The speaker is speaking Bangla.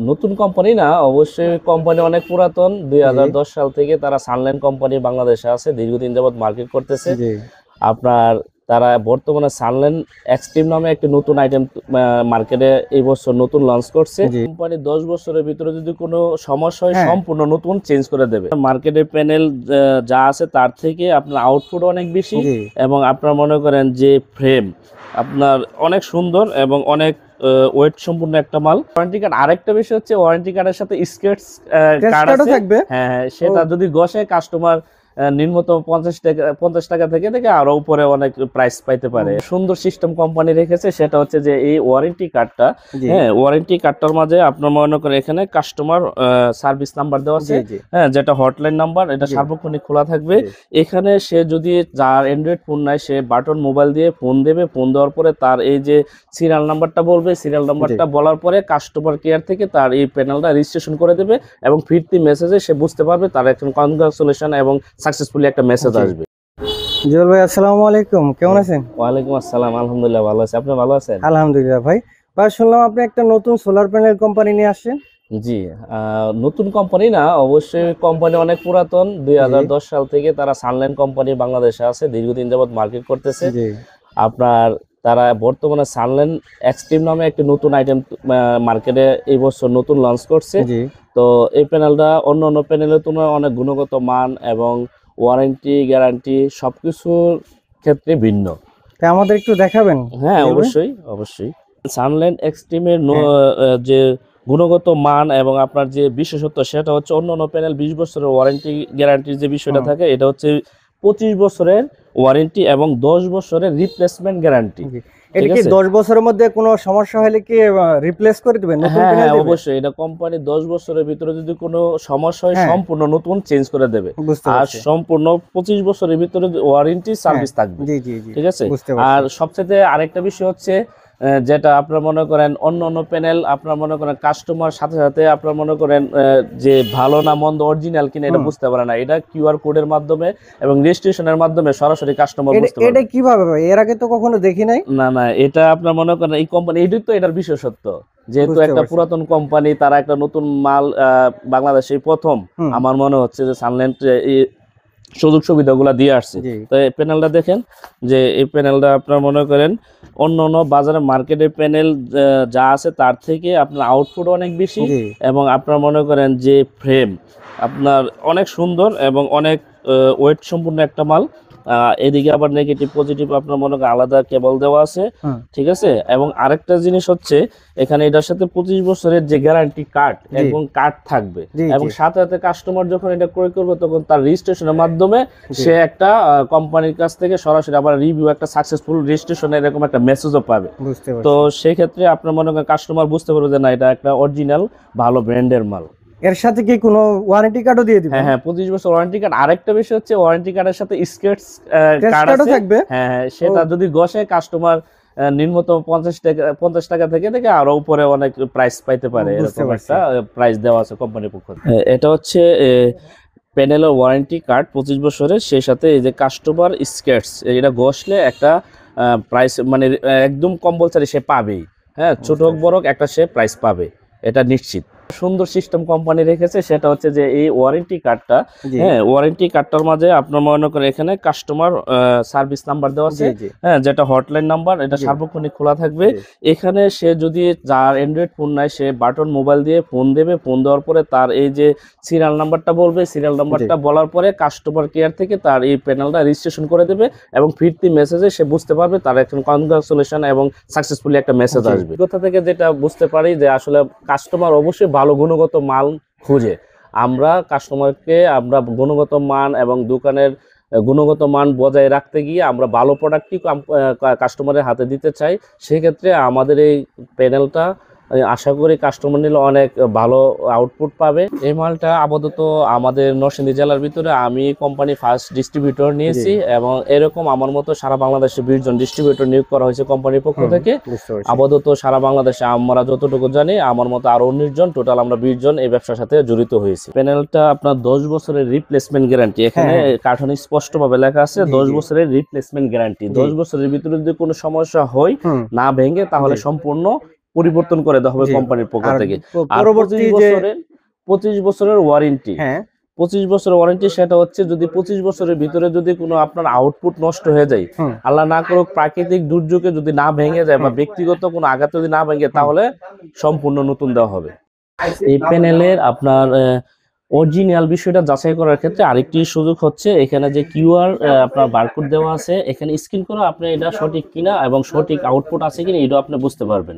নতুন কোম্পানি না, অবশ্যই কোম্পানি অনেক পুরাতন। জি, 2010 সাল থেকে তারা সানলাইন কোম্পানি বাংলাদেশে আছে, দীর্ঘদিন যাবত মার্কেট করতেছে। জি, আপনার তারা বর্তমানে সানলাইন এক্সট্রিম নামে একটি নতুন আইটেম মার্কেটে এই বছর নতুন লঞ্চ করছে। জি। কোম্পানি 10 বছরের ভিতরে যদি কোনো সমস্যা হয় হ্যাঁ, সম্পূর্ণ নতুন চেঞ্জ করে দেবে। মার্কেটের প্যানেল যা আছে তার থেকে আপনার আউটপুট অনেক বেশি, জি। এবং আপনার মনে করেন যে ফ্রেম আপনার অনেক সুন্দর এবং অনেক ওয়েট সম্পূর্ণ একটা মাল। ওয়ারেন্টি কার্ড আরেকটা বিষয় হচ্ছে, ওয়ারেন্টি কার্ডের সাথে স্ক্র্যাচ স্ক্র্যাচ কার্ড কার্ডও আছে। থাকবে? হ্যাঁ হ্যাঁ, ও, সেটা যদি ঘষে কাস্টমার ন্যূনতম 50 টাকা থেকে থেকে আরো উপরে অনেক প্রাইস পাইতে পারে। ও, সুন্দর সিস্টেম কোম্পানি রেখেছে, সেটা হচ্ছে যে এই ওয়ারেন্টি কার্ডটা। জি, হ্যাঁ, ওয়ারেন্টি কার্ডটার মাঝে আপনার মনে করেন এখানে কাস্টমার সার্ভিস নাম্বার দেওয়া জি, আছে। জি, হ্যাঁ, যেটা হটলাইন নাম্বার, এটা জি, সার্বক্ষণিক খোলা থাকবে। জি, এখানে সে যদি যার অ্যান্ড্রয়েড ফোন নাই, সে বাটন মোবাইল দিয়ে ফোন দেবে। ফোন দেওয়ার পরে তার এই যে সিরিয়াল নাম্বারটা বলবে, সিরিয়াল জি। নাম্বারটা বলার পরে কাস্টমার কেয়ার থেকে তার এই প্যানেলটা রেজিস্ট্রেশন করে দেবে, এবং ফিরতি মেসেজে সে বুঝতে পারবে তার একটা কনগ্রাচুলেশন এবং সাকসেসফুলি একটা মেসেজ জি। আসবে। জুয়েল ভাই, আসসালামু আলাইকুম। কেমন আছেন? ওয়ালাইকুম আসসালাম, আলহামদুলিল্লাহ ভালো আছি। আপনি ভালো আছেন? আলহামদুলিল্লাহ ভাই। ভাই, শুনলাম আপনি একটা নতুন সোলার প্যানেল কোম্পানি নিয়ে আসছেন। জি। নতুন কোম্পানি না, অবশ্যই কোম্পানি অনেক পুরাতন। জি, 2010 সাল থেকে তারা সানলাইন কোম্পানি বাংলাদেশে আছে, দীর্ঘদিন যাবত মার্কেট করতেছে। জি, আপনার তারা বর্তমানে সানলাইন এক্সট্রিম নামে একটি নতুন আইটেম মার্কেটে এই বছর নতুন লঞ্চ করছে। জি। তো এই প্যানেলটা অন্য অন্য প্যানেলের তুলনায় অনেক গুণগত মান এবং ওয়ারেন্টি গ্যারান্টি সবকিছুর ক্ষেত্রে ভিন্ন। তা আমাদের একটু দেখাবেন? হ্যাঁ, জুয়েল ভাই? অবশ্যই অবশ্যই। সানলাইন এক্সট্রিমের হ্যাঁ, যে গুণগত মান এবং আপনার যে বিশেষত্ব, সেটা হচ্ছে অন্য অন্য প্যানেল 20 বছরের ওয়ারেন্টি গ্যারান্টির যে বিষয়টা হুম, থাকে, এটা হচ্ছে 25 বছরের ওয়ারেন্টি এবং 10 বছরের রিপ্লেসমেন্ট গ্যারান্টি। জি। এটা ঠিক কি আছে? 10 বছরের মধ্যে কোনো সমস্যা হলে কি রিপ্লেস করে দিবেন? নতুন হ্যাঁ প্যানেল হ্যাঁ, দিবে? অবশ্যই। এটা কোম্পানি 10 বছরের ভিতরে যদি কোনো সমস্যা হয় হ্যাঁ, সম্পূর্ণ নতুন চেঞ্জ করে দেবে। বুঝতে আর পারছি। সম্পূর্ণ 25 বছরের ভিতরে ওয়ারেন্টি হ্যাঁ, সার্ভিস থাকবে। জি, জি, জি। ঠিক আছে? বুঝতে পারছি। আর সবচেয়ে আরেকটা বিষয় হচ্ছে, যেটা আপনার মনে করেন অন্য অন্য প্যানেল আপনার মনে করেন কাস্টমার সাথে সাথে আপনার মনে করেন যে ভালো না মন্দ অরিজিনাল কিনা এটা হুম। বুঝতে পারে না। এটা কিউআর কোডের মাধ্যমে এবং রেজিস্ট্রেশনের মাধ্যমে সরাসরি কাস্টমার এটা বুঝতে এটা পারবে। কিভাবে ভাই? এর আগে তো কখনো দেখি নাই। না না, এটা আপনার মনে করেন এই কোম্পানি, এটাই তো এটার বিশেষত্ব। যেহেতু বুঝতে একটা পারছি। পুরাতন কোম্পানি, তারা একটা নতুন মাল বাংলাদেশে প্রথম হুম, আমার মনে হচ্ছে যে সানল্যান্ড এই সুযোগ সুবিধাগুলো দিয়ে আসছে। জি, তো এই প্যানেলটা দেখেন, যে এই প্যানেলটা আপনার মনে করেন অন্য অন্য বাজারে মার্কেটের প্যানেল যা আছে তার থেকে আপনার আউটপুট অনেক বেশি, জি, এবং আপনার মনে করেন যে ফ্রেম আপনার অনেক সুন্দর এবং অনেক ওয়েট সম্পূর্ণ একটা মাল। এদিকে আবার নেগেটিভ পজিটিভ আপনার মনে করেন আলাদা কেবল দেওয়া আছে। হুম, ঠিক আছে? এবং আরেকটা জিনিস হচ্ছে, এখানে এটার সাথে 25 বছরের যে গ্যারান্টি কার্ড জি, এবং কার্ড থাকবে, জি, এবং জি, সাথে সাথে কাস্টমার যখন এটা ক্রয় করবে তখন তার রেজিস্ট্রেশনের মাধ্যমে জি, সে একটা কোম্পানির কাছ থেকে সরাসরি আবার রিভিউ, একটা সাকসেসফুল রেজিস্ট্রেশন এরকম একটা মেসেজও পাবে। বুঝতে তো পারছি। সেই ক্ষেত্রে আপনার মনে করেন কাস্টমার বুঝতে পারবে যে না, এটা একটা অরিজিনাল ভালো ব্র্যান্ডের মাল। এর সাথে কি কোনো ওয়ারেন্টি কার্ডও দিয়ে হ্যাঁ দিবেন? হ্যাঁ, 25 বছর ওয়ারেন্টি কার্ড। আরেকটা বিষয় হচ্ছে, ওয়ারেন্টি কার্ডের সাথে স্ক্র্যাচ স্ক্র্যাচ কার্ড কার্ডও আছে। থাকবে? হ্যাঁ হ্যাঁ, ও, সেটা যদি ঘষে কাস্টমার ন্যূনতম 50 টাকা থেকে থেকে আরো উপরে অনেক প্রাইস পাইতে ও, পারে, বুঝতে এরকম পারছি। একটা প্রাইস দেওয়া আছে কোম্পানির পক্ষ থেকে। এটা হচ্ছে প্যানেলের ওয়ারেন্টি কার্ড 25 বছরের, সেই সাথে এই যে কাস্টমার স্ক্র্যাচ, এটা ঘষলে একটা প্রাইস মানে একদম কম্পালসারি সে পাবেই। হ্যাঁ, ছোট বুঝতে হোক পারছি। বড় হোক একটা সে প্রাইস পাবে, এটা নিশ্চিত। সুন্দর সিস্টেম কোম্পানি রেখেছে, সেটা হচ্ছে যে এই ওয়ারেন্টি কার্ডটা। জি, হ্যাঁ, ওয়ারেন্টি কার্ডটার মাঝে আপনার মনে করেন এখানে কাস্টমার সার্ভিস নাম্বার দেওয়া জি, আছে। জি, হ্যাঁ, যেটা হটলাইন নাম্বার, এটা জি, সার্বক্ষণিক খোলা থাকবে। জি, এখানে সে যদি যার অ্যান্ড্রয়েড ফোন নাই, সে বাটন মোবাইল দিয়ে ফোন দেবে। ফোন দেওয়ার পরে তার এই যে সিরিয়াল নাম্বারটা বলবে, সিরিয়াল জি, নাম্বারটা বলার পরে কাস্টমার কেয়ার থেকে তার এই প্যানেলটা রেজিস্ট্রেশন করে দেবে, এবং ফিরতি মেসেজে সে বুঝতে পারবে তার একটা কনগ্রাচুলেশন এবং সাকসেসফুলি একটা মেসেজ জি, আসবে। কোথা থেকে যেটা বুঝতে পারি যে আসলে কাস্টমার অবশ্যই ভালো গুণগত মাল খুঁজে। আমরা গুণগত মান এবং দোকানের গুণগত মান বজায় রাখতে গিয়ে আমরা ভালো প্রোডাক্টই কাস্টমারের হাতে দিতে চাই। সেক্ষেত্রে আমাদের এই প্যানেলটা আশা করি কাস্টমার নিলে অনেক ভালো আউটপুট পাবে। এই মালটা আপাতত আমাদের নরসিংদী জেলার ভিতরে আমি কোম্পানি ফার্স্ট ডিস্ট্রিবিউটর জি, নিয়েছি, এবং এরকম আমার মতো সারা বাংলাদেশে 20 জন ডিস্ট্রিবিউটর নিয়োগ করা হয়েছে কোম্পানির পক্ষ হুম, থেকে। বুঝতে পারছি। আপাতত সারা বাংলাদেশে আমরা যতটুকু জানি, আমার মতো আরো 19 জন, টোটাল আমরা 20 জন এই ব্যবসার সাথে জড়িত হয়েছি। প্যানেলটা আপনার 10 বছরের রিপ্লেসমেন্ট গ্যারান্টি, হ্যাঁ, এখানে হ্যাঁ, কার্টনে স্পষ্টভাবে লেখা আছে জি, 10 জি, বছরের রিপ্লেসমেন্ট গ্যারান্টি। জি, 10 বছরের ভিতরে যদি কোনো সমস্যা হয় হুম, না ভেঙে, তাহলে জি, সম্পূর্ণ পরিবর্তন করে দেওয়া হবে জি। কোম্পানির পক্ষ আর থেকে। আর পরবর্তী যে 25 বছরের ওয়ারেন্টি, হ্যাঁ 25 বছরের ওয়ারেন্টি, সেটা হচ্ছে যদি 25 বছরের ভিতরে যদি কোনো আপনার আউটপুট নষ্ট হয়ে যায়, হুম। আল্লাহ না করুক প্রাকৃতিক দুর্যোগে যদি না ভেঙে যায় বা ব্যক্তিগত কোনো আঘাত যদি না ভেঙে, তাহলে সম্পূর্ণ নতুন দেওয়া হবে। এই প্যানেলের আপনার অরিজিনাল বিষয়টা যাচাই করার ক্ষেত্রে আরেকটি সুযোগ হচ্ছে, এখানে যে কিউআর আপনার বারকোড দেওয়া আছে, এখানে স্ক্যান করে আপনি এটা সঠিক কিনা এবং সঠিক আউটপুট আছে কিনা এটা আপনি বুঝতে পারবেন।